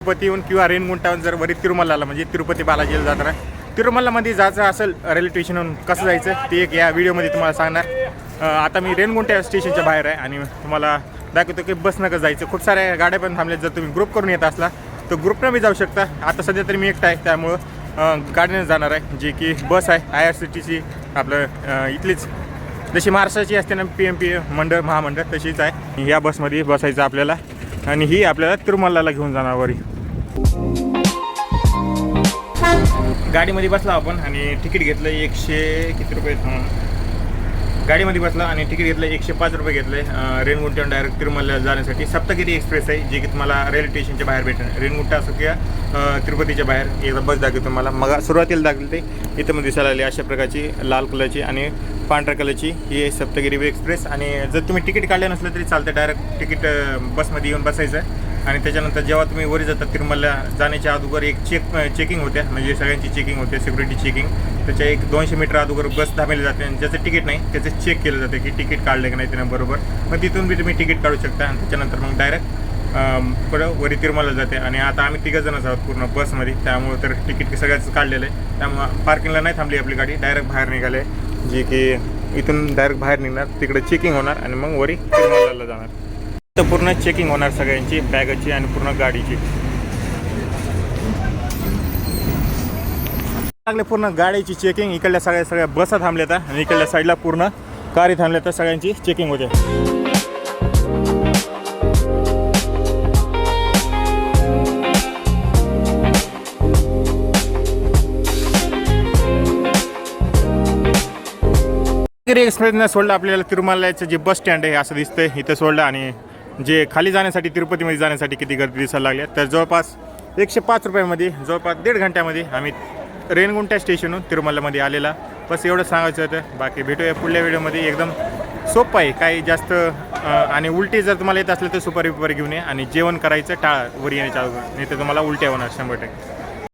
तिरुपतीहून किंवा रेणगुंटाहून जर वरी तिरुमलाला म्हणजे तिरुपती बालाजीला जाताना तिरुमलामध्ये जायचं असेल रेल्वे स्टेशनहून कसं जायचं ते एक या व्हिडिओमध्ये तुम्हाला सांगणार। आता मी रेणगुंटा स्टेशनच्या बाहेर आहे आणि तुम्हाला दाखवतो की बसनं कसं जायचं। खूप साऱ्या गाड्या पण थांबल्यात, जर तुम्ही ग्रुप करून येत असला तर ग्रुपनं बी जाऊ शकता। आता सध्या तरी मी एकटा आहे त्यामुळं गाडीनं जाणार आहे, जी की बस आहे IRCTC आपलं इथलीच, जशी महाराष्ट्राची असते ना PMP मंडळ महामंडळ तशीच आहे। या बसमध्ये बसायचं आपल्याला आणि ही आपल्याला तिरुमलाला घेऊन जाणार वरी। गाडीमध्ये बसला आपण आणि तिकीट घेतलं 100 किती रुपये, गाडीमध्ये बसला आणि तिकीट घेतलं 105 रुपये घेतले। रेणगुंट्याहून डायरेक्ट तिरुमला जाण्यासाठी सप्तगिरी एक्सप्रेस आहे, जी की तुम्हाला रेल्वे स्टेशनच्या बाहेर भेटेल। रेणगुंटा असो किंवा तिरुपतीच्या बाहेर एकदा बस दाखवतो तुम्हाला। मग सुरुवातीला दाखवली ते इथं मध्ये दिसायला आली अशा प्रकारची लाल कलरची आणि पांढऱ्या कलरची ही आहे सप्तगिरी एक्सप्रेस। आणि जर तुम्ही तिकीट काढलं नसलं तरी चालतं, डायरेक्ट तिकीट बसमध्ये येऊन बसायचं आणि त्याच्यानंतर जेव्हा तुम्ही वरी जाता तिरुमला जाण्याच्या अगोदर एक चेकिंग होत्या, म्हणजे सगळ्यांची चेकिंग होते, सिक्युरिटी चेकिंग। त्याच्या एक 200 मीटर अगोदर बस थांबवली जाते आणि ज्याचं तिकीट नाही त्याचं चेक केलं जाते की तिकीट काढलं की नाही त्यानं बरोबर। मग तिथून बी तुम्ही तिकीट काढू शकता आणि त्याच्यानंतर मग डायरेक्ट पुढं वरी तिरुमला जाते। आणि आता आम्ही 3 जणच आहोत पूर्ण बसमध्ये, त्यामुळे तर तिकीट सगळ्याच काढलेलं आहे, त्यामुळे पार्किंगला नाही थांबली आपली गाडी, डायरेक्ट बाहेर निघाले, जी की इथून डायरेक्ट बाहेर निघणार, तिकडे चेकिंग होणार आणि मग वरी तिरुमलाला जाणार। तर पूर्ण चेकिंग होणार सगळ्यांची, बॅगची आणि पूर्ण गाडीची। लागले पूर्ण गाडीची चेकिंग, इकडल्या सगळ्या बसा थांबल्यात आणि इकडल्या साईडला पूर्ण कारी थांबल्यात, तर सगळ्यांची चेकिंग होते। एक्सप्रेसनं सोडलं आपल्याला तिरुमलाचं जे बस स्टँड आहे असं दिसतंय इथं सोडलं। आणि जे खाली जाण्यासाठी तिरुपतीमध्ये जाण्यासाठी किती गर्दी दिसायला लागली, तर जवळपास 105 रुपयामध्ये जवळपास 1.5 घंट्यामध्ये आम्ही रेणगुंटा स्टेशनहून तिरुमलामध्ये आलेला। बस एवढं सांगायचं होतं, बाकी भेटूया पुढल्या व्हिडिओमध्ये। एकदम सोपं आहे, काही जास्त आणि उलटी जर तुम्हाला येत असलं तर सुपारी घेऊन ये आणि जेवण करायचं टाळा वरी येण्याच्या अगोदर, नाही तर तुम्हाला उलट्या होणार 100%।